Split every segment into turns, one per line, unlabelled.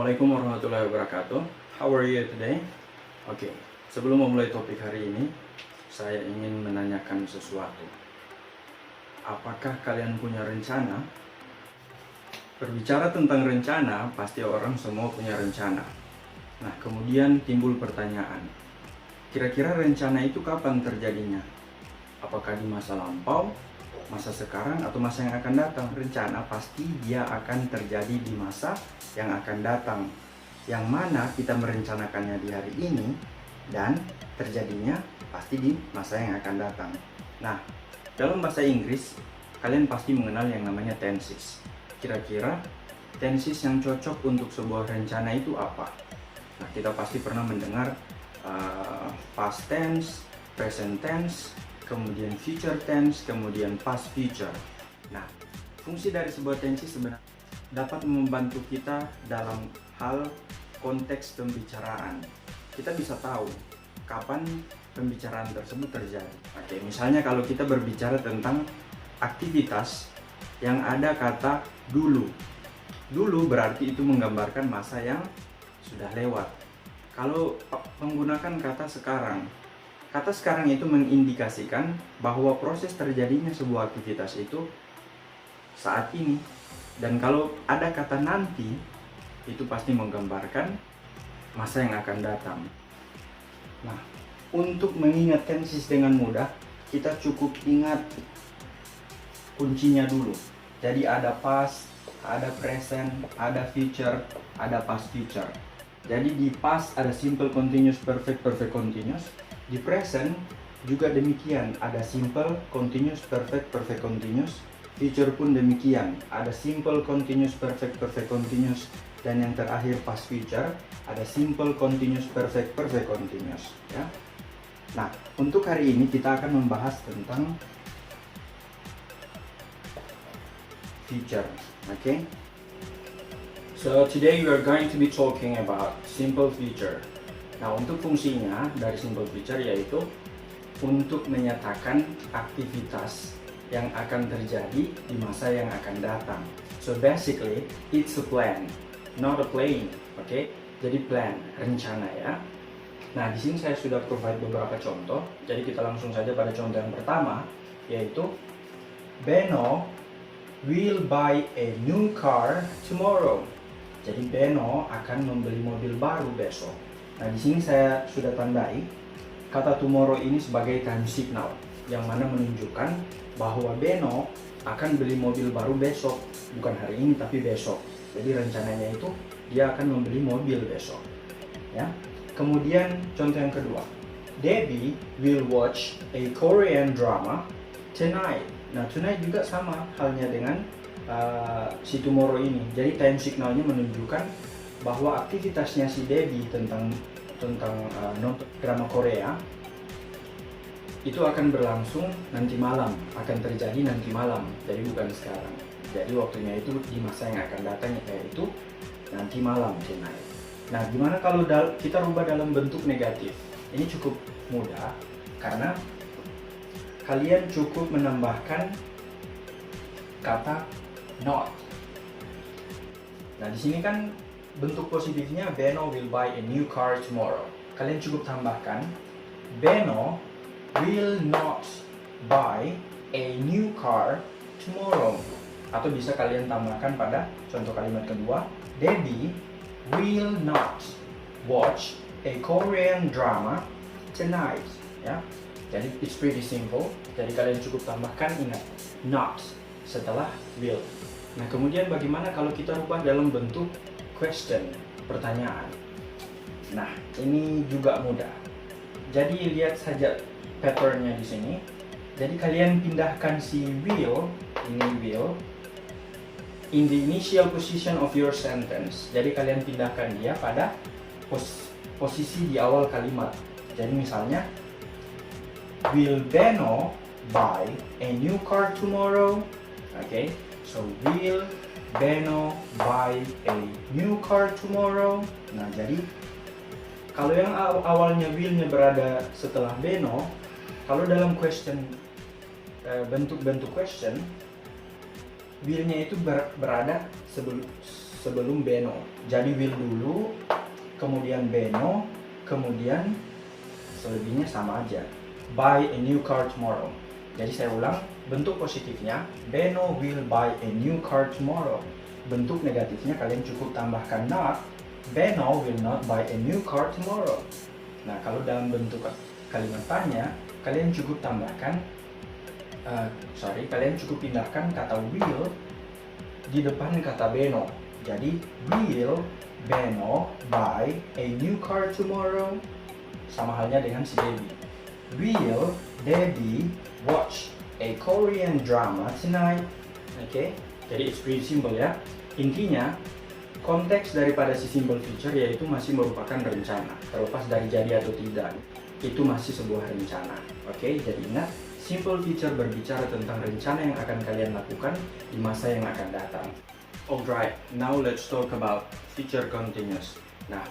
Assalamualaikum warahmatullahi wabarakatuh. How are you today? Oke, sebelum memulai topik hari ini, saya ingin menanyakan sesuatu. Apakah kalian punya rencana? Berbicara tentang rencana, pasti orang semua punya rencana. Nah, kemudian timbul pertanyaan. Kira-kira rencana itu kapan terjadinya? Apakah di masa lampau, masa sekarang, atau masa yang akan datang? Rencana pasti dia akan terjadi di masa yang akan datang, yang mana kita merencanakannya di hari ini dan terjadinya pasti di masa yang akan datang. Nah, dalam bahasa Inggris kalian pasti mengenal yang namanya tenses. Kira-kira tenses yang cocok untuk sebuah rencana itu apa? Nah, kita pasti pernah mendengar past tense, present tense, kemudian future tense, kemudian past future. Nah, fungsi dari sebuah tenses sebenarnya dapat membantu kita dalam hal konteks pembicaraan. Kita bisa tahu kapan pembicaraan tersebut terjadi. Oke, misalnya kalau kita berbicara tentang aktivitas yang ada kata dulu. Dulu berarti itu menggambarkan masa yang sudah lewat. Kalau menggunakan kata sekarang itu mengindikasikan bahwa proses terjadinya sebuah aktivitas itu saat ini. Dan kalau ada kata nanti, itu pasti menggambarkan masa yang akan datang. Nah, untuk mengingat tenses dengan mudah, kita cukup ingat kuncinya dulu. Jadi ada past, ada present, ada future, ada past future. Jadi di past ada simple continuous perfect, perfect continuous. Di present juga demikian, ada simple continuous perfect, perfect continuous. Future pun demikian, ada simple continuous perfect, perfect continuous. Dan yang terakhir past future, ada simple continuous perfect, perfect continuous, ya. Nah, untuk hari ini kita akan membahas tentang future, okay? So today we are going to be talking about simple future. Nah, untuk fungsinya dari simple future yaitu untuk menyatakan aktivitas yang akan terjadi di masa yang akan datang. So basically, it's a plan, not a plane, okay? Jadi plan, rencana, ya. Nah, di sini saya sudah provide beberapa contoh. Jadi kita langsung saja pada contoh yang pertama, yaitu Beno will buy a new car tomorrow. Jadi Beno akan membeli mobil baru besok. Nah, di sini saya sudah tandai kata tomorrow ini sebagai time signal, yang mana menunjukkan bahwa Beno akan beli mobil baru besok, bukan hari ini tapi besok. Jadi rencananya itu dia akan membeli mobil besok, ya. Kemudian contoh yang kedua, Debbie will watch a Korean drama tonight. Nah, tonight juga sama halnya dengan si tomorrow ini. Jadi time signalnya menunjukkan bahwa aktivitasnya si Debbie tentang nonton drama Korea itu akan berlangsung nanti malam, akan terjadi nanti malam, jadi bukan sekarang. Jadi waktunya itu di masa yang akan datang, yaitu nanti malam, tonight. Nah, gimana kalau kita rubah dalam bentuk negatif? Ini cukup mudah, karena kalian cukup menambahkan kata not. Nah, di sini kan bentuk positifnya Beno will buy a new car tomorrow. Kalian cukup tambahkan Beno will not buy a new car tomorrow. Atau bisa kalian tambahkan pada contoh kalimat kedua, Debbie will not watch a Korean drama tonight, ya. Jadi it's pretty simple. Jadi kalian cukup tambahkan, ingat, not setelah will. Nah, kemudian bagaimana kalau kita rubah dalam bentuk question, pertanyaan? Nah, ini juga mudah. Jadi lihat saja patternnya di sini. Jadi kalian pindahkan si will, ini will, in the initial position of your sentence. Jadi kalian pindahkan dia pada posisi di awal kalimat. Jadi misalnya, will Beno buy a new car tomorrow? Okay, so will Beno buy a new car tomorrow? Nah, jadi kalau yang awalnya will-nya berada setelah Beno, kalau dalam question, bentuk-bentuk question, will-nya itu berada sebelum Beno. Jadi will dulu, kemudian Beno, kemudian selebihnya sama aja. Buy a new car tomorrow. Jadi saya ulang, bentuk positifnya Beno will buy a new car tomorrow. Bentuk negatifnya kalian cukup tambahkan not. Beno will not buy a new car tomorrow. Nah, kalau dalam bentuk kalimat tanya, kalian cukup tambahkan kalian cukup pindahkan kata will di depan kata Beno. Jadi will Beno buy a new car tomorrow? Sama halnya dengan si Debbie. Will Debbie watch a Korean drama tonight? Oke, jadi it's pretty simple ya. Intinya konteks daripada si simple future yaitu masih merupakan rencana. Terlepas dari jadi atau tidak, itu masih sebuah rencana. Oke, jadi ingat, simple future berbicara tentang rencana yang akan kalian lakukan di masa yang akan datang. Alright, now let's talk about future continuous. Nah,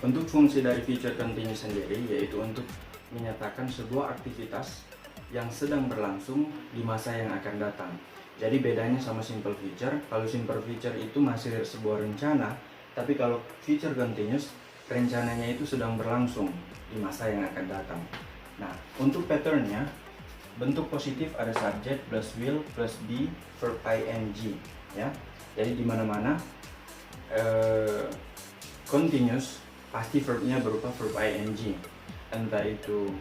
untuk fungsi dari future continuous sendiri yaitu untuk menyatakan sebuah aktivitas yang sedang berlangsung di masa yang akan datang. Jadi bedanya sama simple future, kalau simple future itu masih sebuah rencana, tapi kalau future continuous, rencananya itu sedang berlangsung di masa yang akan datang. Nah, untuk patternnya, bentuk positif ada subject plus will plus be verb ing, ya. Jadi di mana-mana continuous pasti verbnya berupa verb ing, entah itu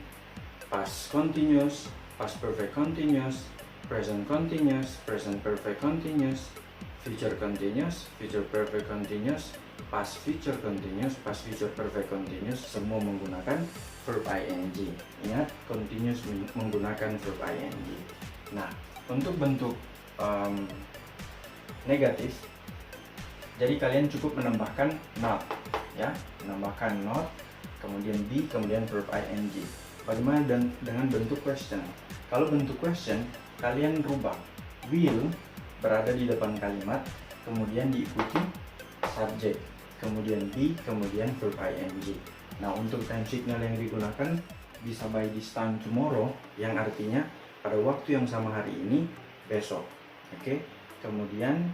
past continuous, past perfect continuous, present continuous, present perfect continuous, future continuous, future perfect continuous, past future continuous, past future perfect continuous, semua menggunakan verb ing. Ingat, continuous menggunakan verb ing. Nah, untuk bentuk negatif, jadi kalian cukup menambahkan not, ya, menambahkan not, kemudian be, kemudian verb ing. Bagaimana dengan bentuk question? Kalau bentuk question, kalian rubah will berada di depan kalimat, kemudian diikuti subject, kemudian be, kemudian verb ing. Nah, untuk time signal yang digunakan bisa by this time tomorrow, yang artinya pada waktu yang sama hari ini, besok. Oke. Kemudian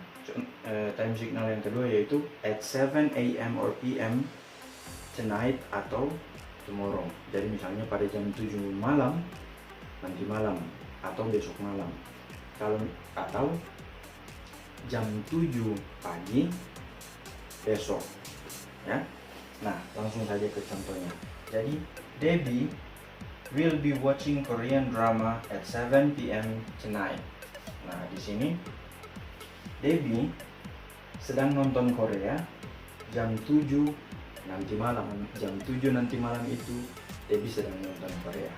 time signal yang kedua yaitu at 7 AM or PM tonight atau tomorrow. Jadi misalnya pada jam 7 malam, nanti malam, atau besok malam. Atau jam 7 pagi besok, ya. Nah, langsung saja ke contohnya. Jadi Debbie will be watching Korean drama at 7 PM tonight. Nah, di sini Debbie sedang nonton Korea jam 7 nanti malam. Jam 7 nanti malam itu Debbie sedang nonton Korea.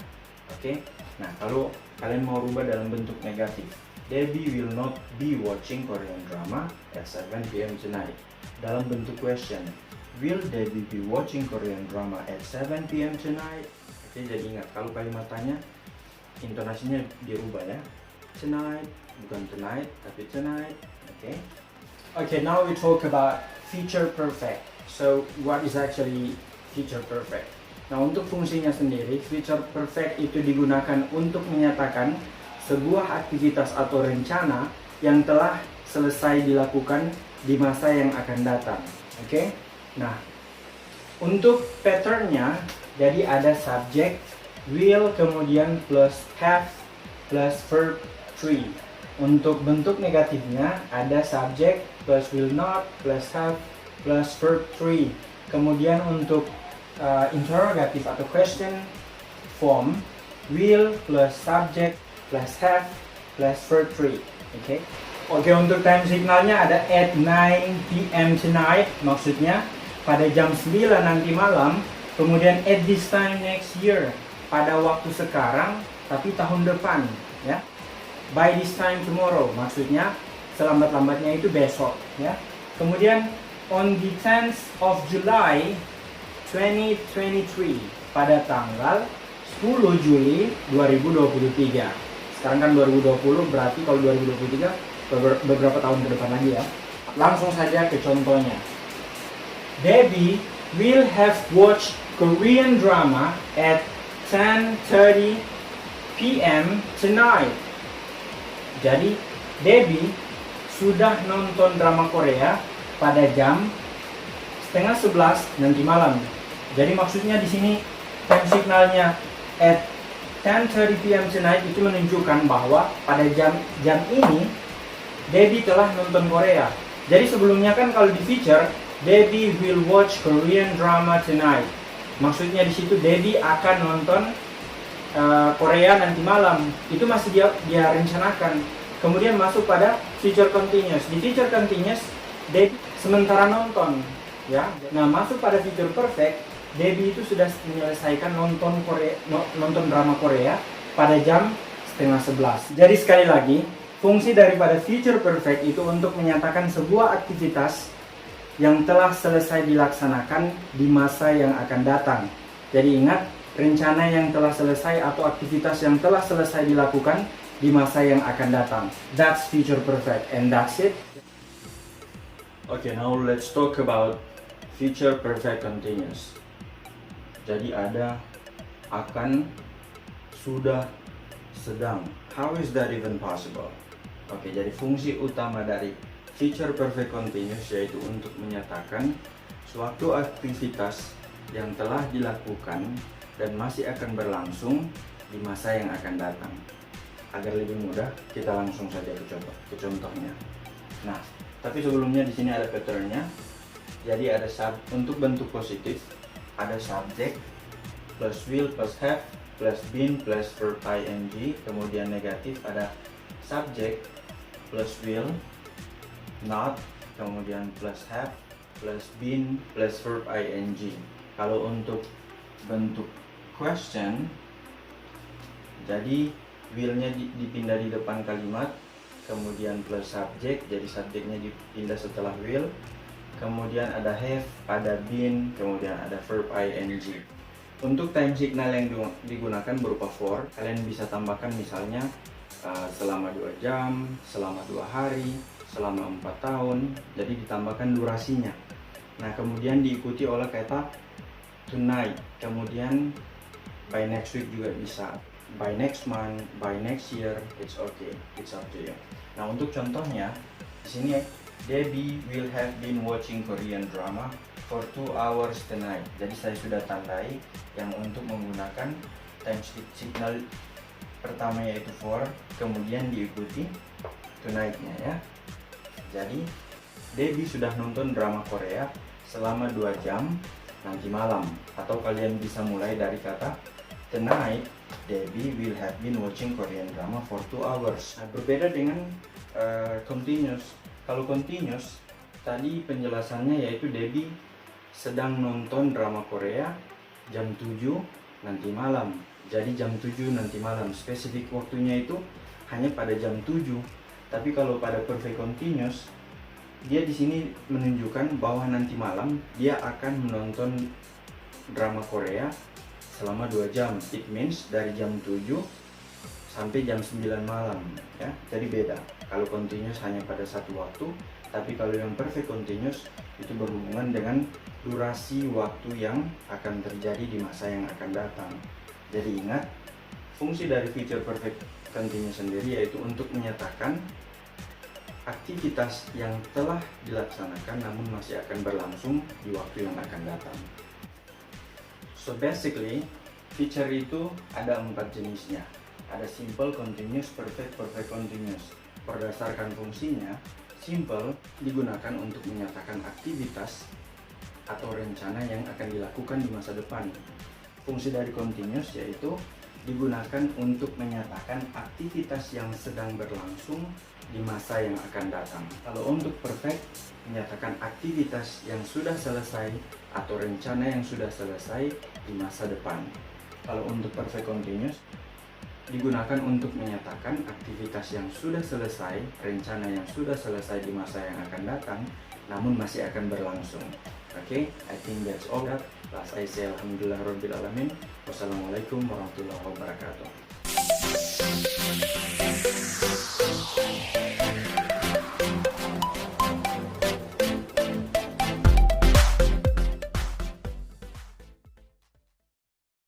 Oke? Nah, kalau kalian mau rubah dalam bentuk negatif, Debbie will not be watching Korean drama at 7 PM tonight. Dalam bentuk question, will Debbie be watching Korean drama at 7 PM tonight? Oke, jadi ingat, kalau kalimat tanya, intonasinya dirubah ya. Tonight, bukan tonight, tapi tonight. Okay. Okay, now we talk about future perfect. So, what is actually future perfect? Nah, untuk fungsinya sendiri, future perfect itu digunakan untuk menyatakan sebuah aktivitas atau rencana yang telah selesai dilakukan di masa yang akan datang. Oke. Nah, untuk patternnya, jadi ada subject, will, kemudian plus have, plus verb 3. Untuk bentuk negatifnya ada subject plus will not plus have plus verb 3. Kemudian untuk interrogative atau question form, will plus subject plus have plus verb 3. Oke. Oke, untuk time signalnya ada at 9 PM tonight, maksudnya pada jam 9 nanti malam. Kemudian at this time next year, pada waktu sekarang tapi tahun depan, ya. By this time tomorrow, maksudnya selambat-lambatnya itu besok, ya. Kemudian on the 10th of July 2023, pada tanggal 10 Juli 2023. Sekarang kan 2020, berarti kalau 2023 beberapa tahun ke depan lagi ya. Langsung saja ke contohnya. Debbie will have watched Korean drama at 10:30 PM tonight. Jadi Debbie sudah nonton drama Korea pada jam setengah 11 nanti malam. Jadi maksudnya di sini time signalnya at 10:30 PM tonight itu menunjukkan bahwa pada jam ini Debbie telah nonton Korea. Jadi sebelumnya kan kalau di feature Debbie will watch Korean drama tonight. Maksudnya di situ Debbie akan nonton Korea nanti malam. Itu masih dia rencanakan. Kemudian masuk pada future continuous. Di future continuous Debbie sementara nonton, ya. Nah, masuk pada future perfect, Debbie itu sudah menyelesaikan nonton drama Korea pada jam setengah 11. Jadi sekali lagi, fungsi daripada future perfect itu untuk menyatakan sebuah aktivitas yang telah selesai dilaksanakan di masa yang akan datang. Jadi ingat, rencana yang telah selesai atau aktivitas yang telah selesai dilakukan di masa yang akan datang. That's future perfect and that's it. Okay, now let's talk about future perfect continuous. Jadi ada, akan, sudah, sedang. How is that even possible? Oke, jadi fungsi utama dari future perfect continuous yaitu untuk menyatakan suatu aktivitas yang telah dilakukan dan masih akan berlangsung di masa yang akan datang. Agar lebih mudah, kita langsung saja ke contohnya. Nah, tapi sebelumnya di sini ada patternnya. Jadi ada untuk bentuk positif ada subject plus will plus have plus been plus verb ing. Kemudian negatif ada subject plus will not, kemudian plus have plus been plus verb ing. Kalau untuk bentuk question, jadi will-nya dipindah di depan kalimat, kemudian plus subject, jadi subjeknya dipindah setelah will, kemudian ada have, ada been, kemudian ada verb ing. Untuk time signal yang digunakan berupa for, kalian bisa tambahkan misalnya selama 2 jam, selama 2 hari, selama 4 tahun, jadi ditambahkan durasinya. Nah, kemudian diikuti oleh kata tonight, kemudian by next week juga bisa, by next month, by next year, it's okay, it's up to you. Nah, untuk contohnya di sini Debbie will have been watching Korean drama for 2 hours tonight. Jadi saya sudah tandai yang untuk menggunakan time signal pertama yaitu for, kemudian diikuti tonight-nya ya. Jadi Debbie sudah nonton drama Korea selama 2 jam nanti malam. Atau kalian bisa mulai dari kata tonight Debbie will have been watching Korean drama for 2 hours. Nah, berbeda dengan continuous. Kalau continuous tadi penjelasannya yaitu Debbie sedang nonton drama Korea jam 7 nanti malam. Jadi jam 7 nanti malam, spesifik waktunya itu hanya pada jam 7. Tapi kalau pada perfect continuous, dia di sini menunjukkan bahwa nanti malam dia akan menonton drama Korea selama 2 jam. It means dari jam 7 sampai jam 9 malam ya. Jadi beda. Kalau continuous hanya pada satu waktu, tapi kalau yang perfect continuous itu berhubungan dengan durasi waktu yang akan terjadi di masa yang akan datang. Jadi ingat, fungsi dari future perfect continuous sendiri yaitu untuk menyatakan aktivitas yang telah dilaksanakan namun masih akan berlangsung di waktu yang akan datang. So basically, feature itu ada 4 jenisnya. Ada simple, continuous, perfect, perfect continuous. Berdasarkan fungsinya, simple digunakan untuk menyatakan aktivitas atau rencana yang akan dilakukan di masa depan. Fungsi dari continuous yaitu digunakan untuk menyatakan aktivitas yang sedang berlangsung di masa yang akan datang. Kalau untuk perfect, menyatakan aktivitas yang sudah selesai atau rencana yang sudah selesai di masa depan. Kalau untuk perfect continuous, digunakan untuk menyatakan aktivitas yang sudah selesai, rencana yang sudah selesai di masa yang akan datang, namun masih akan berlangsung. Okay, I think that's all that. Last I say alhamdulillah rabbil alamin. Wassalamualaikum warahmatullahi wabarakatuh.